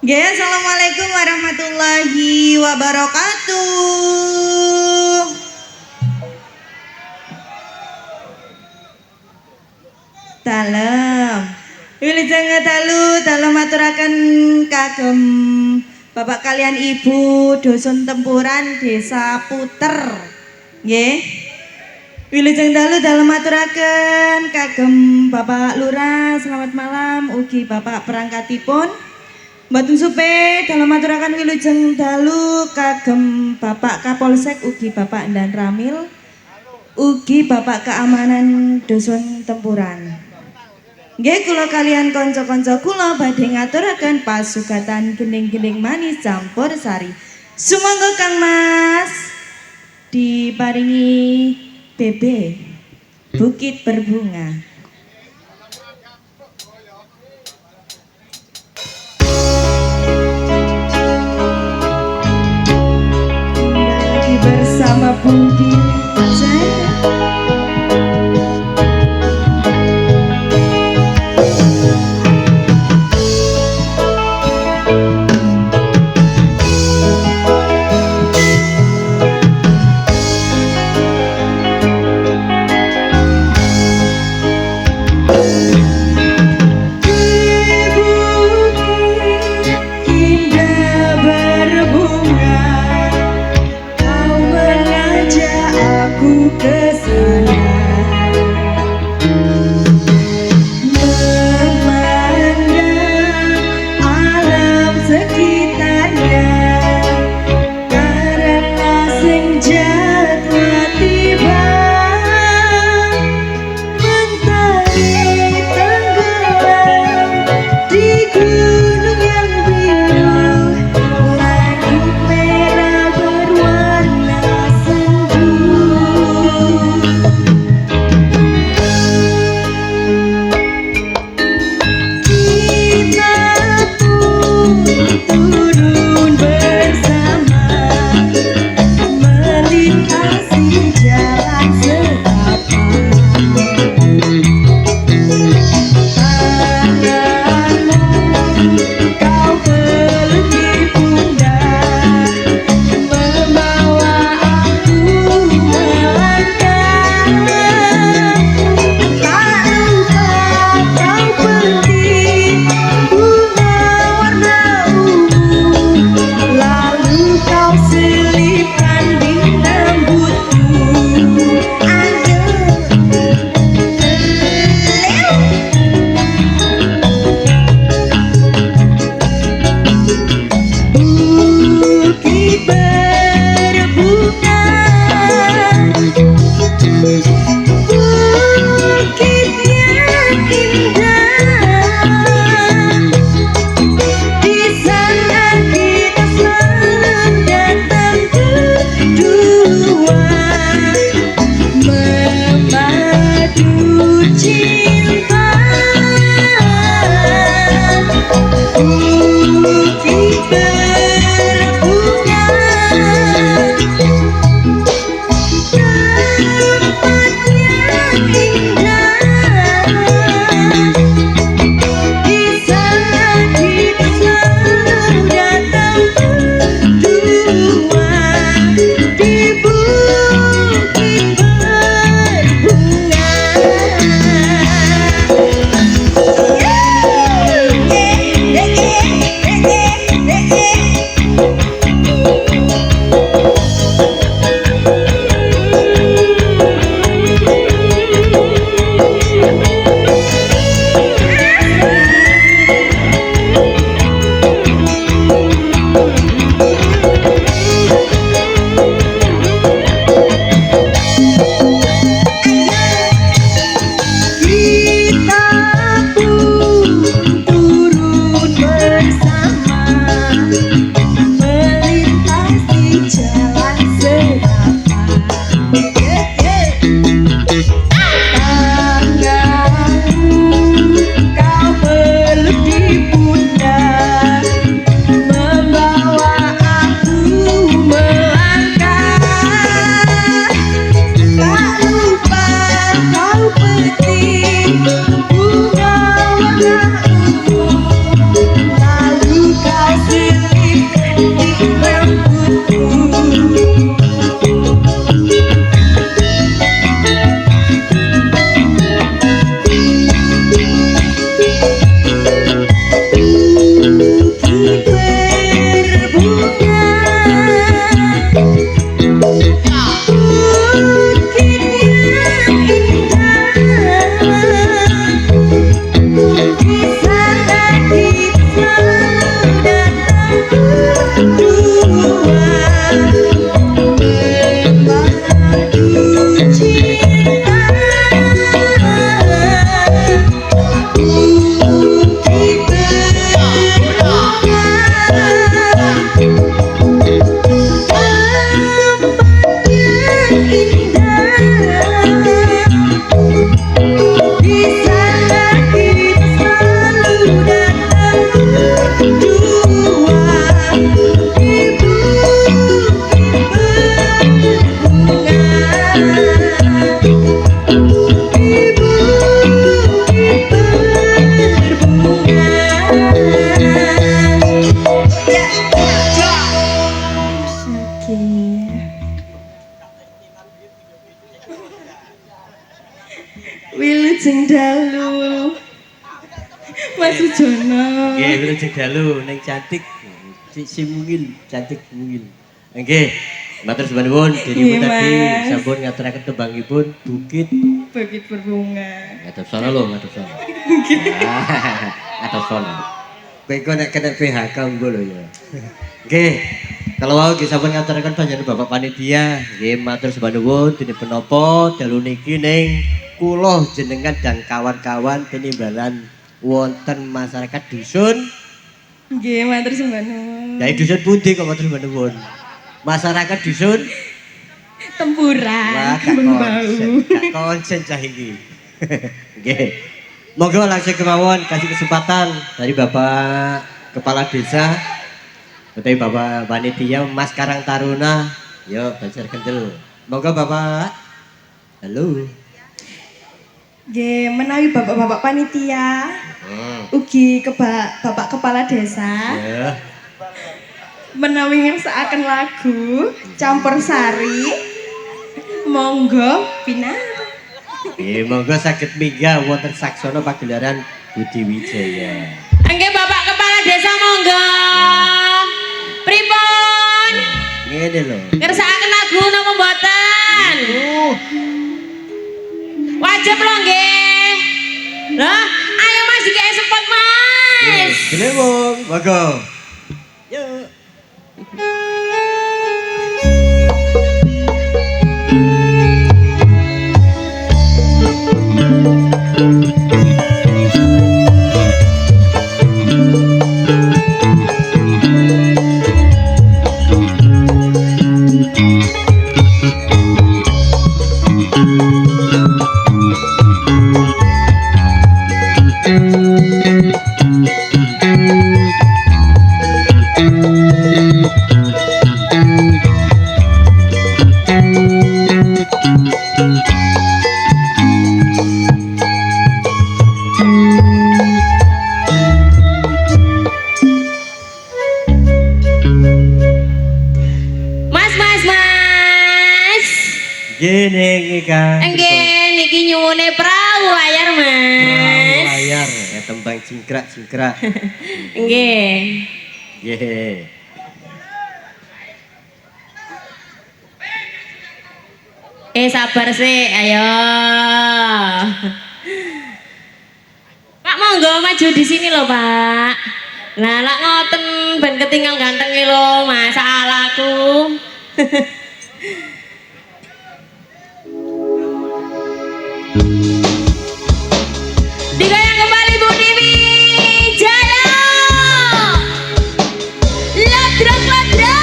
Nggih, assalamualaikum warahmatullahi wabarakatuh. Dalem. Wilujeng dalem aturaken kagem Bapak kalian Ibu Dusun Tempuran Desa Puter. Nggih. Wilujeng dalem aturaken kagem Bapak Lurah, selamat malam ugi Bapak perangkatipun. Mboten supe dalem aturaken wilujeng dalu kagem Bapak Kapolsek ugi Bapak Dan Ramil ugi Bapak Keamanan Dusun Tempuran. Nggih kula kalian kanca-kanca kula badhe ngaturaken pasugatan gening-gening manis campur sari. Sumangga Kang Mas diparingi BB Bukit Berbunga. Lagi bersama Budi Jaya. dalu. Mas Sujono. Nggih, wilujeng dalu ning cantik. Si mungil, cantik mungil. Nggih. Matur sembah nuwun dirimu tadi sampun ngaturaken tembangipun Bukit Berbunga. Ngatur sono lho, ngatur sono. Ngatur sono. Kowe kok nek kena PHK mbo lho ya. Nggih. Kalau wau nggih sampun ngaturaken panjenengan Bapak Panitia, nggih matur sembah nuwun dinipun napa dalu niki ning kula jenengan dan kawan-kawan penimbalan wonten masyarakat dusun. Nggih, matur sembah nuwun. Dari dusun pundi kok matur sembah nuwun? Masyarakat dusun Tempuran. wah, gak konsen cah iki. Nggih. Monggo langsung kemawon kasih kesempatan dari Bapak Kepala Desa utawi Bapak Panitia Mas Karang Taruna. Yo banjar kendel. Monggo Bapak. Halo. Nggih, menawi Bapak-bapak panitia. Ugi Bapak Kepala Desa. Ya. Menawi ngersakaken lagu Campur Sari. Monggo pinar. Monggo saged minggah wonten saksana pagelaran Budi Wijaya. Nggih Bapak Kepala Desa monggo. Pripun? Ngene lho. Ngersakaken lagu napa mboten? Wajib lho nggih. Lah, ayo Mas iki sempat Mas. Gile wong, monggo. Yuk. Gini Kang. Nggih niki nyuwune perahu layar Mas. Layar ya tembang cingkrak. Nggih. Nggih. Sabar sih, ayo. Pak monggo maju di sini loh Pak. Nah, lak ngoten ben ketinggal ganteng lho masalahku. Digoyang kembali Budi Wijaya. Ladrok Wijaya.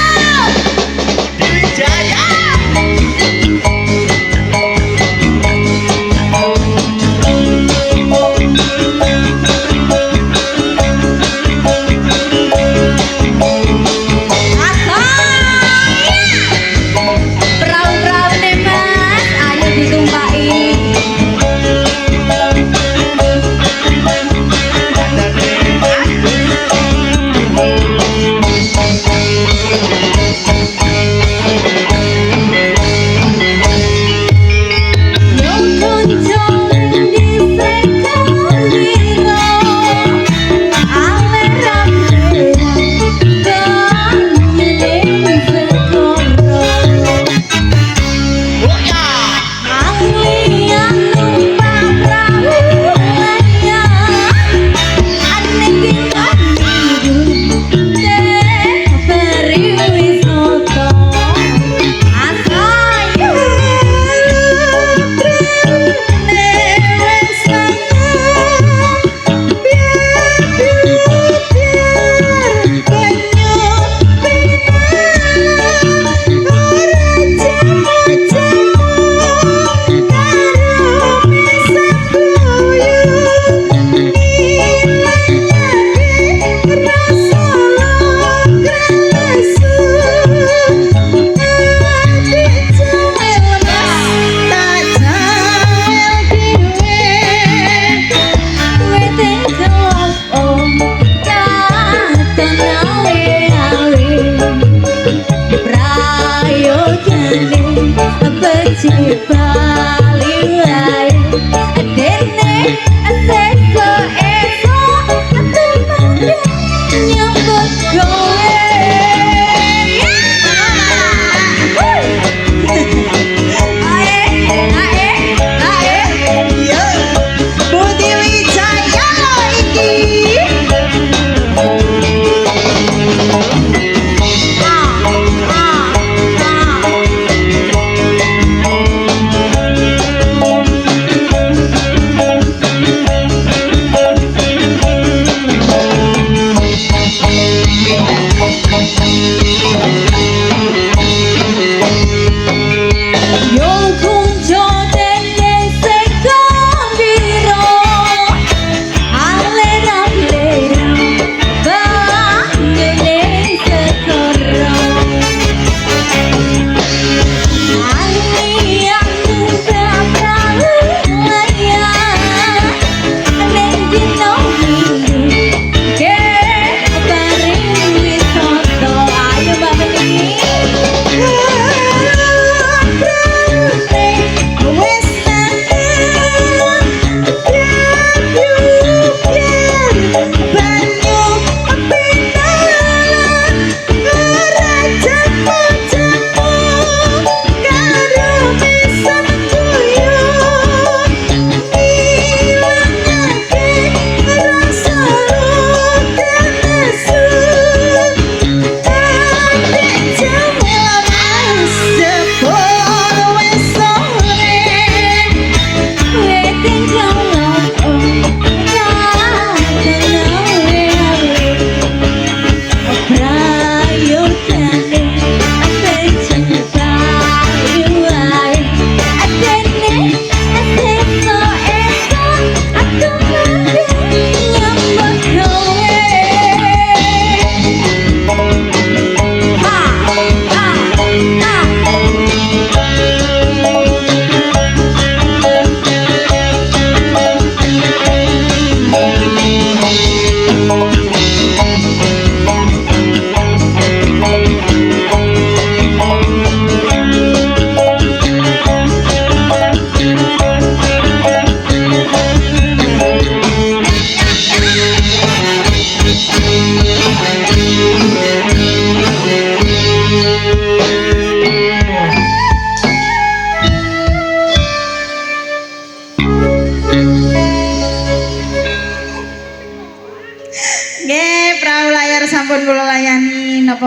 Perahu-perahu nih Mas, ayo ditumpaki.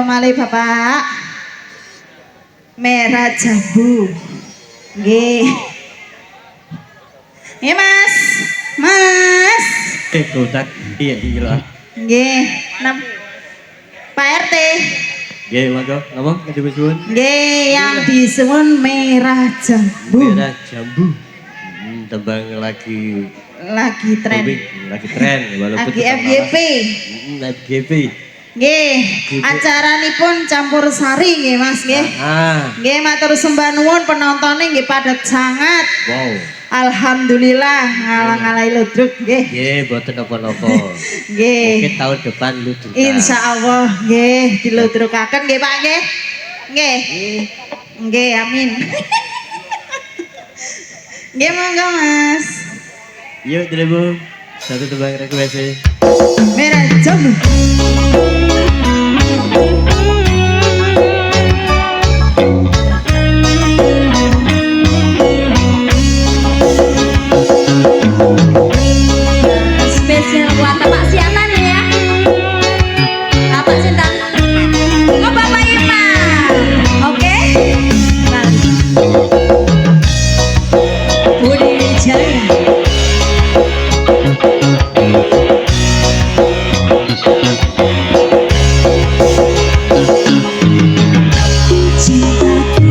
napa malih Bapak? Merah jambu. Nggih. Nggih Mas. Mas. Kotak iya lah. Nggih. Pak RT. Nggih, monggo. Napa disuwun? Nggih, yang disuwun merah jambu. Merah jambu. Tembang lagi Tren. lagi tren walaupun Lagi FYP. FYP. Nggih, acaranipun campur sari nggih Mas nggih. Nggih matur sembah nuwun penontonnya nggih padat sangat. Wow. Alhamdulillah ngalang-alahi ludruk nggih. Nggih, mboten napa-napa. Nggih. Mungkin tahun depan ludruk. Insyaallah nggih diludrukaken nggih Pak nggih. Nggih. Nggih, amin. Nggih monggo Mas. Yuk, Dribu. Satu tembang request. Merah jambu. Spesial buat Bapak Siatan ya. Bapak Sinta. Oh Bapak Imam. Oke. Budi Wijaya. Cinta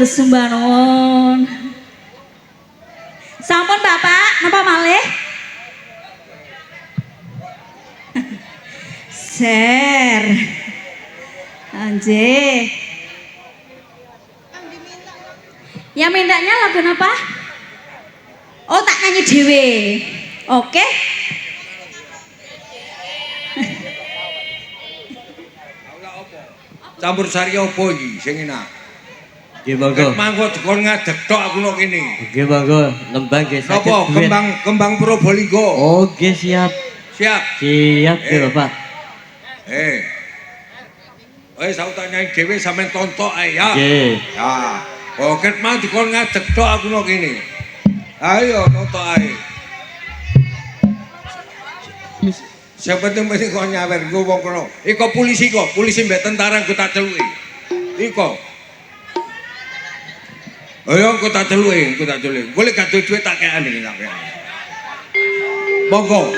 sembah nuwun. Sampun Bapak, napa malih? Ser. Anjir. Yang mintanya lagu apa? Oh, tak nyanyi dhewe. Oke. Campur sari opo iki sing enak? Nggih monggo. Mangko dikon ngadeg tok aku nok kene. Nggih monggo, nembang nggih saged. Napa duet. kembang Probolinggo? Oh, nggih siap. Siap. Siap nggih Bapak. Wis aku tak nyanyi dhewe sampean tontok ae ya. Nggih. Ya. Poket mang dikon ngadeg tok aku nok kene. Ayo tontok ae. Sing penting kok nyawer nggo wong kono. Iko polisi mbek tentara ku tak celuki. Iko. Ayo ku tak celuki. Boleh gak duwe tak keane iki sampean. Monggo.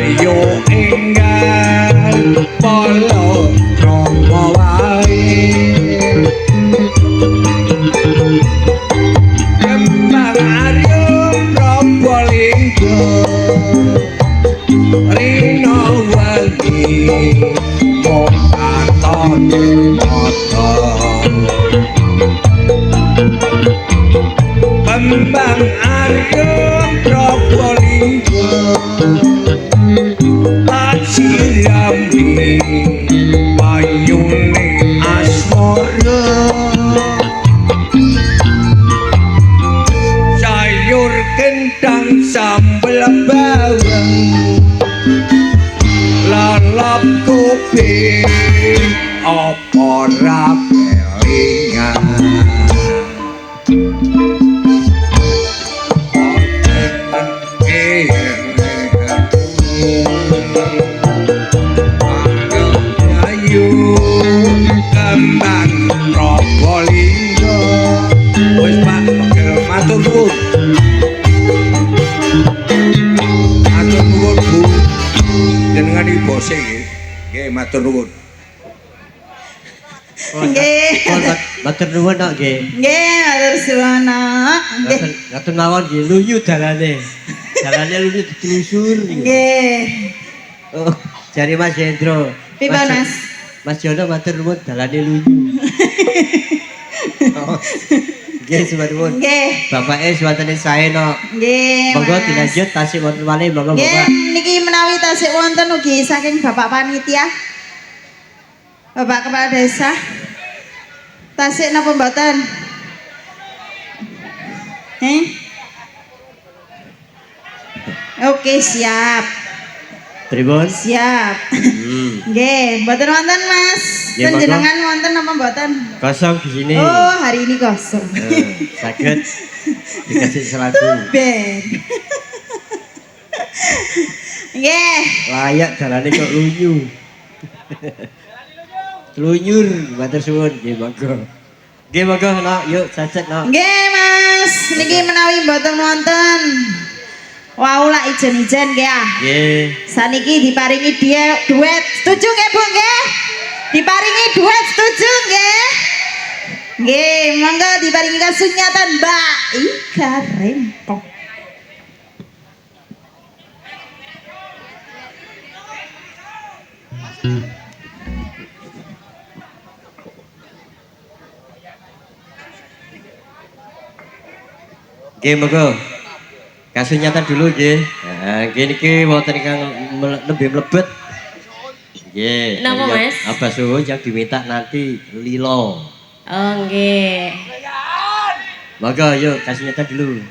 Ayo enggal polo romo Rino wali mong katon mata Kembang arum Probolinggo tak sirami banyune asmara sayur kentang sambel bawang lalap kuping apa ra kelingan Kembang Probolinggo wis Pak matur nuwun Bu jenengan iki bose nggih matur nuwun Nggih. Matur nuwun kok nggih. Nggih, matur suwun. Nggih. Ngatur mawon nggih luyu dalane. Dalane luyu ditelusur. Nggih. Oh, jare Mas Hendro. Pipa, Mas? Mas Jono matur nuwun dalane luyu. Oh. Nggih, suwun nuwun. Nggih. Bapake suwatene sae no. Nggih. Monggo Mas. dilanjut tasih wonten malih monggo Nggih, Bapak. niki menawi tasik wonten ugi saking Bapak Panitia. Bapak Kepala Desa. Tasik napa mboten? Oke, siap. Pripun? Siap. Nggih, mboten wonten, Mas. Nggih, monggo. Panjenengan wonten napa mboten? Kosong di sini. Oh, hari ini kosong. Saged dikasih selaku. Ben. Nggih. Layak dalane kok luyu. Lunyur, matur suwun nggih monggo. Nggih monggo no, yuk sajak no. Nggih, Mas. Niki menawi mboten wonten. Waula ijen-ijen nggih ah. Nggih. Saniki diparingi duet. Setuju nggih, Bu nggih? Diparingi duet setuju nggih? Nggih, monggo diparingi kasunyatan Mbak Ika Rempong. Nggih monggo. Kasunyatan dulu nggih. Nah, nggih niki wonten ingkang nembe mlebet. Nggih. Napa, Mas? Abah suwun yang diminta nanti lilo. Oh nggih. Monggo yuk kasunyatan dulu.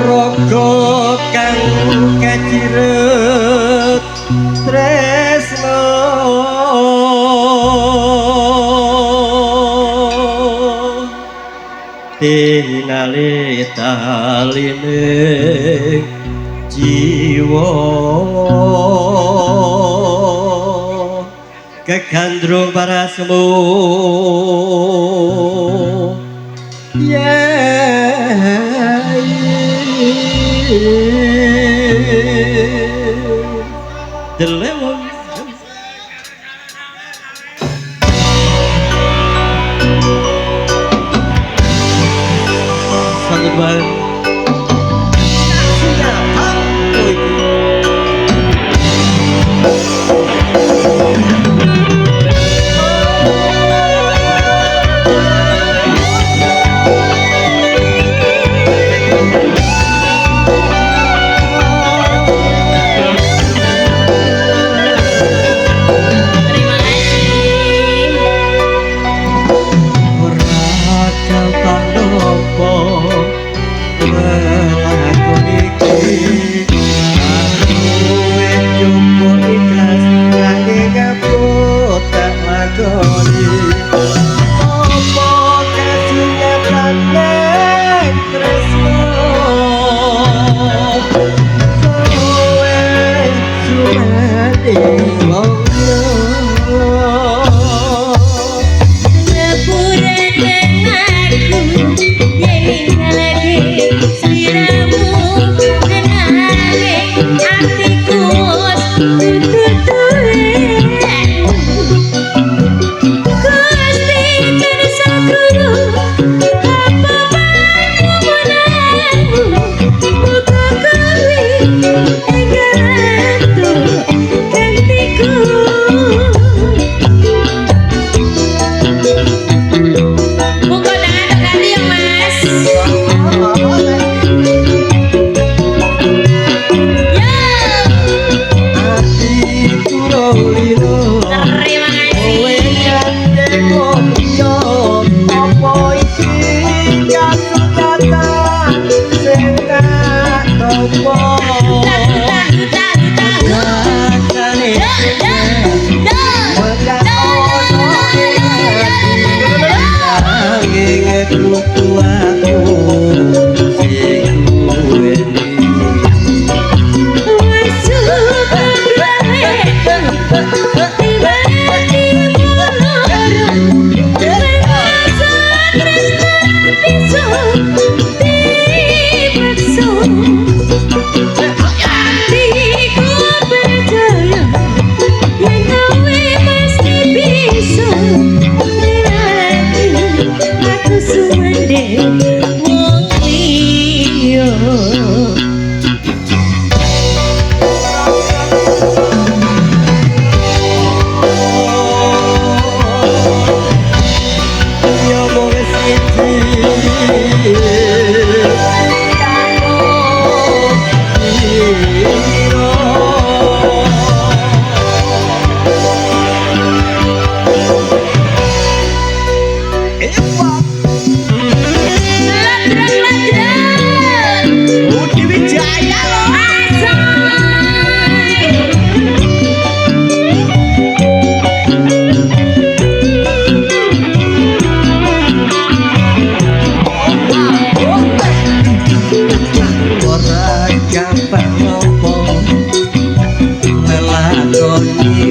Rogo kang kaciret tresno tinali taline jiwa kekandrung para semu the lemon sangat baik. Terima kasih. Ora kau tak nopo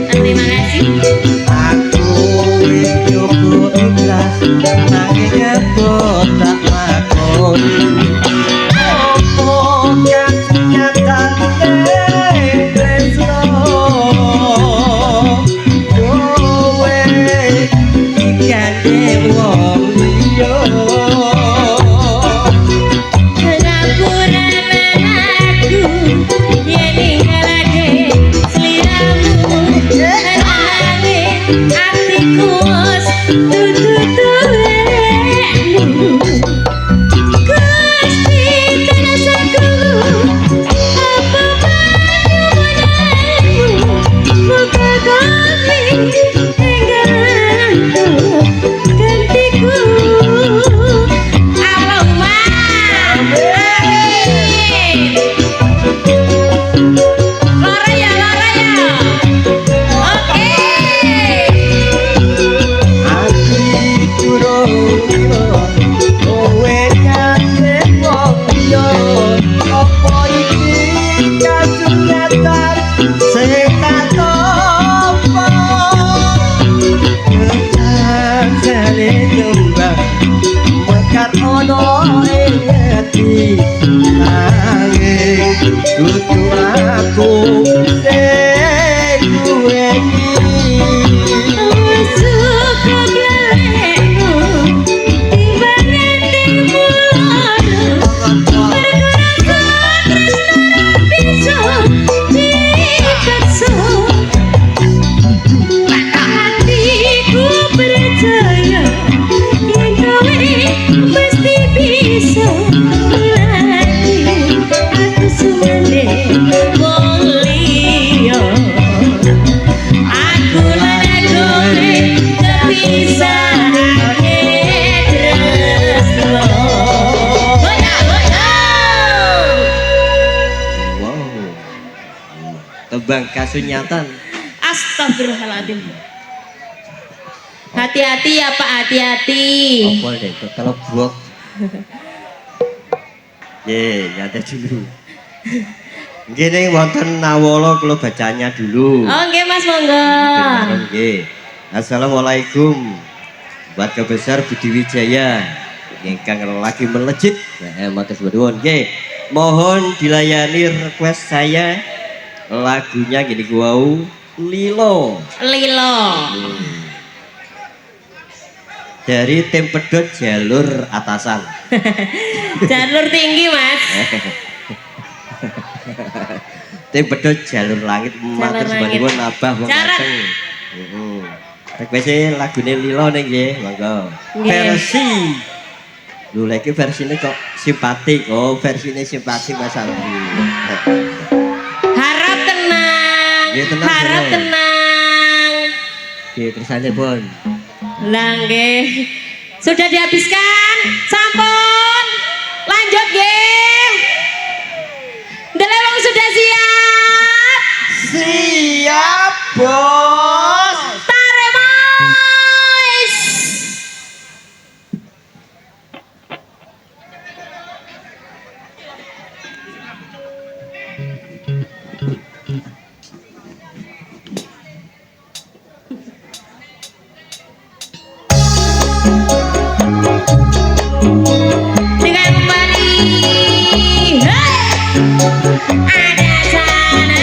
Terima kasih. Aku cukup ikhlas nanging tak lakoni opo kanyatane tresno kowe ikane wong liya Pengapuran aku yen ninggalake sliramu nanging atiku wis dudu duwekmu Gusti terasaku apa panyuwunanmu muga kowe engganku gantiku Allahumma amin Lora ya oke ati durung kowe nyate wong liya apa iki kasunyatan sing tak tampa kecacane kembang mekar ono ing ati nanging dudu aku sing duweni suka blekmu timbang endingmu bergerasa tresno bisa dipaksa hatiku percaya yen kowe mesti bisa lagi aku sumane wong liya aku lan kowe kepisahake tresno wow tembang kasunyatan Astagfirullahaladzim. Hati-hati ya Pak, hati-hati. apa deh kok telebok ye nyata dulu gini wonten nawala kula bacanya dulu Oh nggih Mas monggo. Nggih. Assalamualaikum buat besar Budi Wijaya ingkang lagi melejit matur nuwun nggih mohon dilayani request saya lagunya gini wau Lilo Lilo. dari tim pedot jalur atasan Jalur tinggi Mas. tim pedot jalur langit matur langit. nuwun abah wong Carat. ganteng request lagune Lilo nih nggih monggo Nggih. versi lho lagi versinya kok simpatik oh versinya simpatik Mas Aldi Harap tenang. Nggih, tenang, Harap tenang. tenang. nggih tersane pun Lah nggih. Sudah dihabiskan? Sampun. Lanjut nggih. Delewong sudah siap. siap bos Tarik Mas. Dengan kembali. Hey! Ada sana.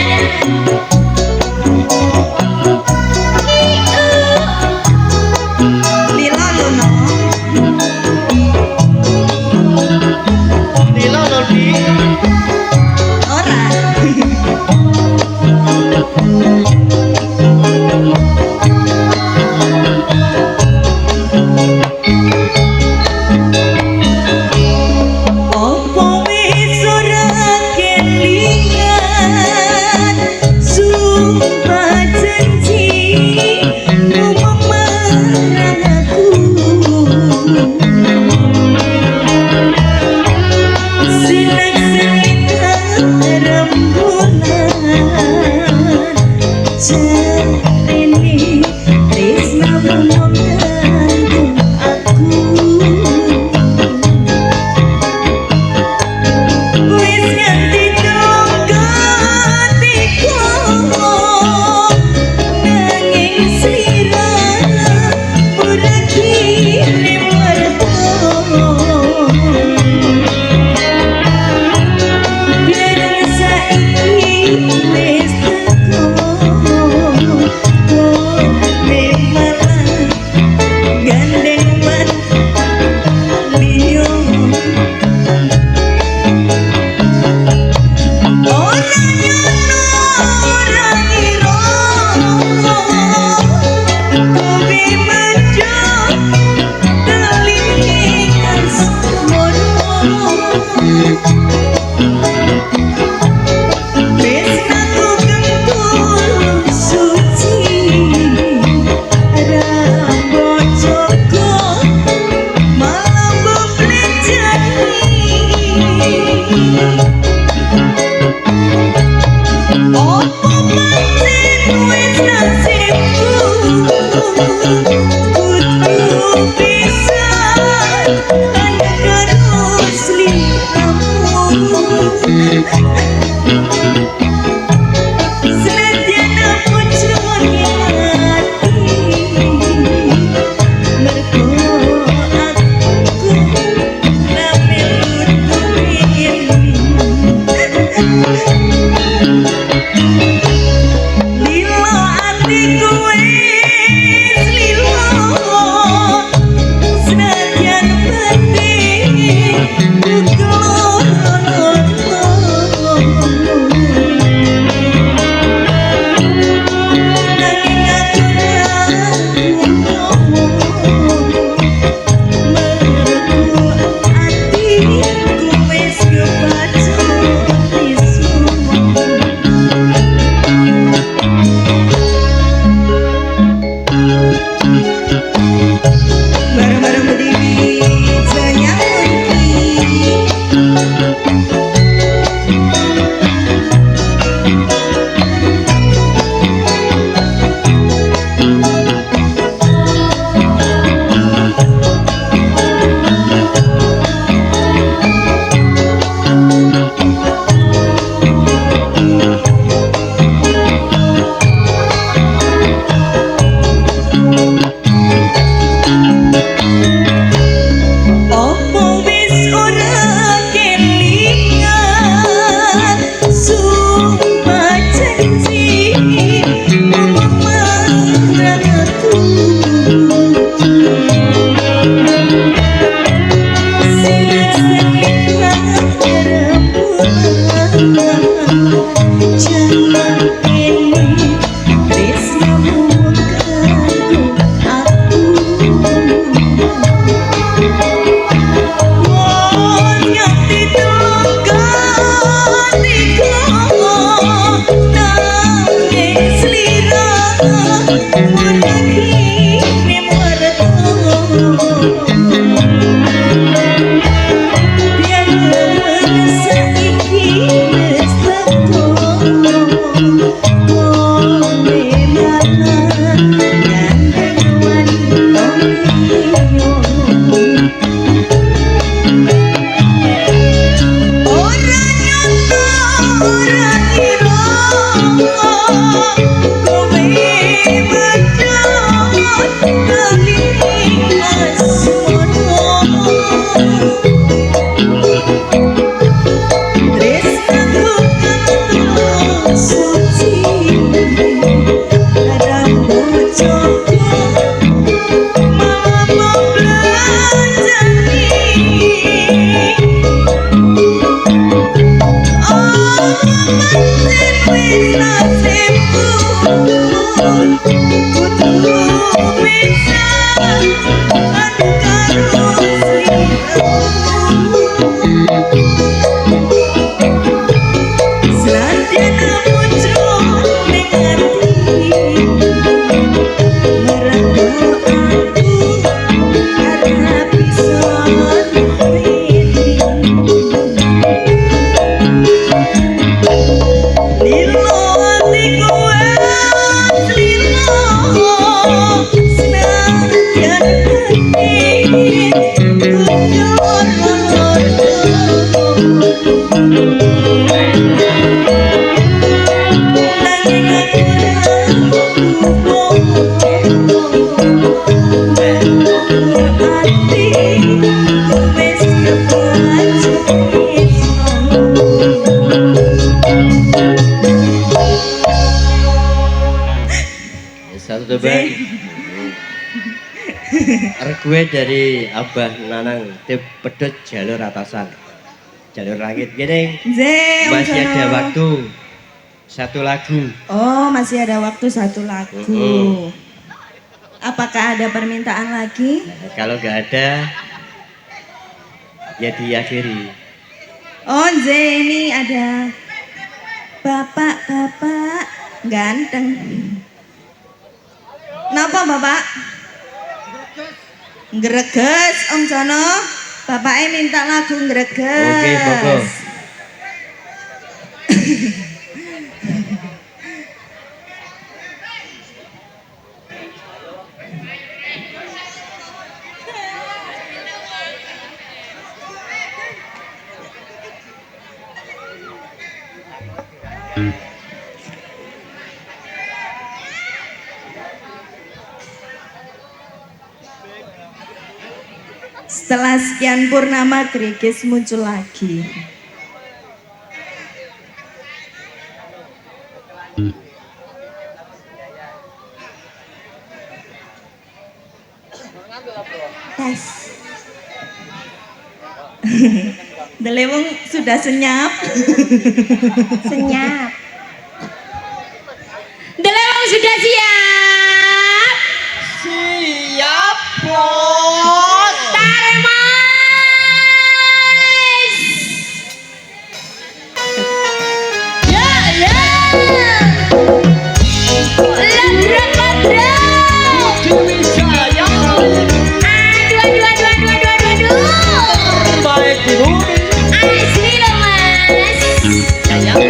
Satu tebak. Gue dari Abah Nanang tip pedot jalur atasan, jalur langit gini. Masih ada waktu satu lagu. Oh, masih ada waktu satu lagu. Apakah ada permintaan lagi? Kalau nggak ada, ya diakhiri. Oh, ini ada bapak-bapak ganteng. Napa bapak? Greges Om Jono. Bapaknya minta lagu greges. Oke, monggo. Setelah sekian purnama, Greges muncul lagi. Tes. Delewung sudah senyap. Senyap. Delewung sudah siap. Siap, Bos. Tarik mas. Ya ya. Ladrong ladrong. Aduh. Asli loh mas. Sayang.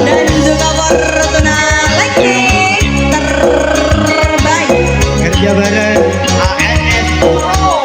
Dan juga Fortuna lagi terbaik. Kerja bareng ANS Pro.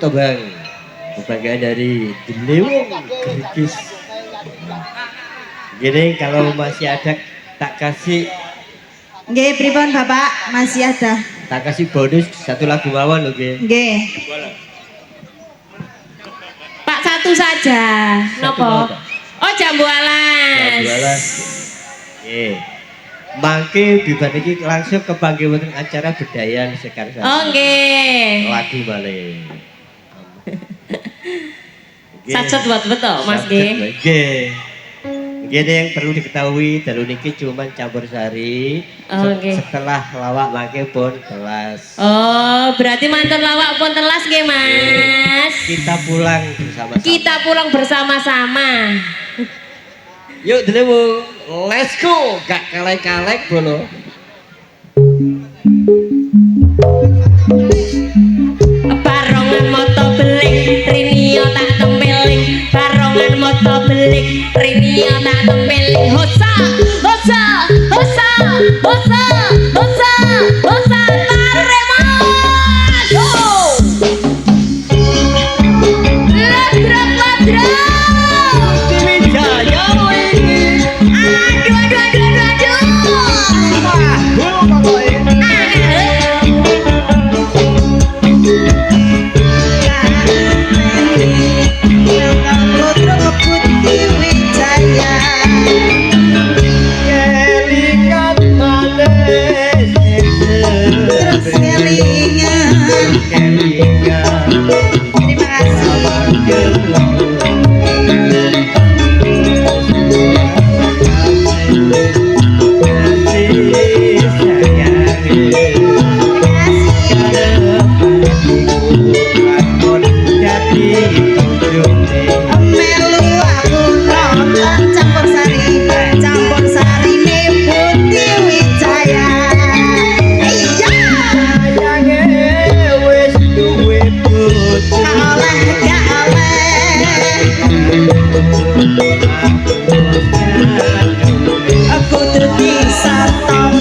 Tobang kebagian dari Delewong Gergis. Gini kalau masih ada tak kasih. Nggih, pripun Bapak? Masih ada. Tak kasih bonus satu lagu mawon lho nggih. Nggih. Pak satu saja. Nopo? Oh jambu alas. Jambu alas. Nggih. Mangke bibar iki langsung kepanggih wonten acara bedayan Sekarsari. Oh nggih. Lagu malih. Sacet buat betul Mas nggih. Nggih. Nggih yang perlu diketahui dalu niki cuman campur sari. Oh, nggih. Setelah lawak mangke pun telas. Oh, berarti mantun lawak pun telas nggih Mas. Kita pulang bersama-sama. Kita pulang bersama-sama. Yuk dulu, let's go. Gak kalek-kalek bono. Barongan moto belik, Rinio tak tempeling. Barongan moto belik, Rinio tak tempeling. Hosa, hosa, hosa, hosa, hosa, hosa, taremas. Go! Ladrak, ladrak. Jaya wih. Aduh, aduh, aduh, aduh, aduh. Kelingan manis. Terus kelingan. Kelingan. Terima kasih. Melu aku nonton campur sari ne Putih Wijaya. Iya. Gak oleh, gak oleh. Aku tuti sartong.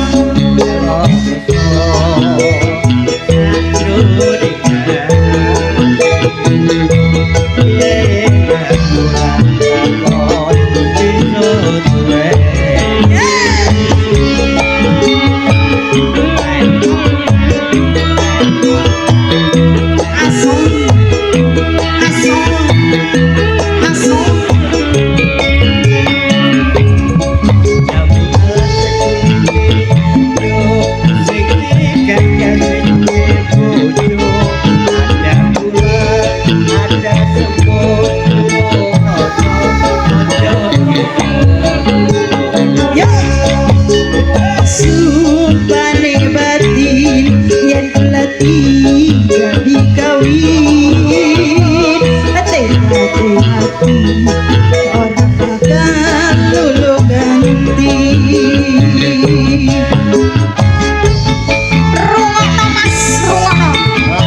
Asum, asum, asum. Ya, supane batin yen kula jadi kawin. Hati-hati orang akan lulu ganti. Rungono Mas, rungono.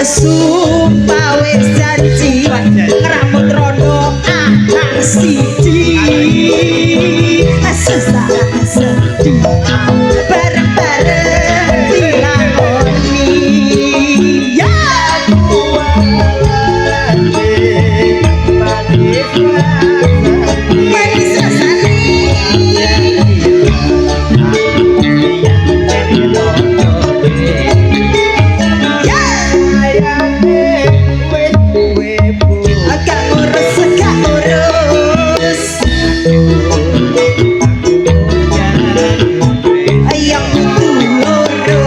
Sumpah wis janji ngrambut rondo anak siji. Sesara sedih bareng-bareng dilakoni. Ya manis rasane. Agak urus, agak urus. Ayo loro.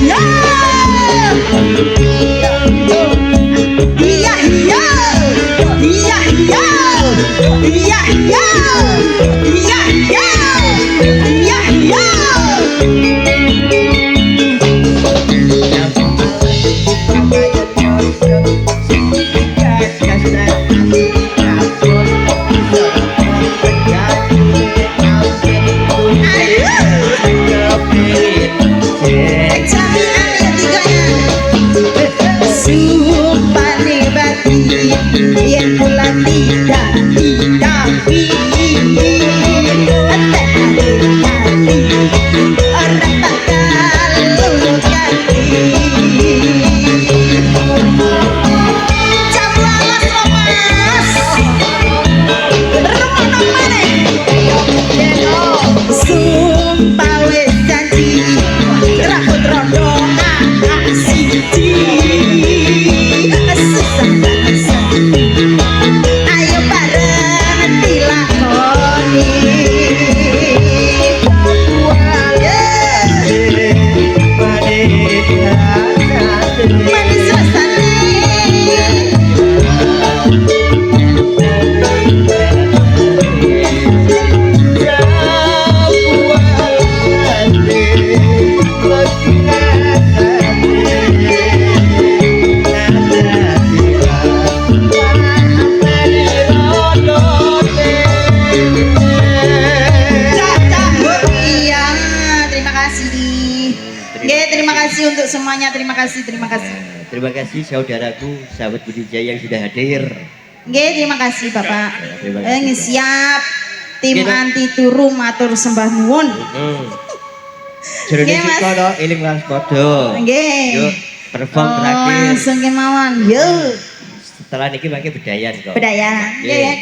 Ya. Iya, iya. Iya, iya. Iya, iya. Iya, iya. kasih untuk semuanya. Terima kasih, terima kasih. Terima kasih saudaraku, sahabat budidaya yang sudah hadir. Nggih, terima kasih Bapak. Terima kasih. Siap. Tim Gitu. anti turu matur sembah nuwun. Jroning Nggih, Mas. sikono eling waspada. Nggih. Yuk, perform Oh, terakhir. langsung kemawon. Yuk. Setelah niki pakai bedayan kok. Bedaya. Nggih. Nggih.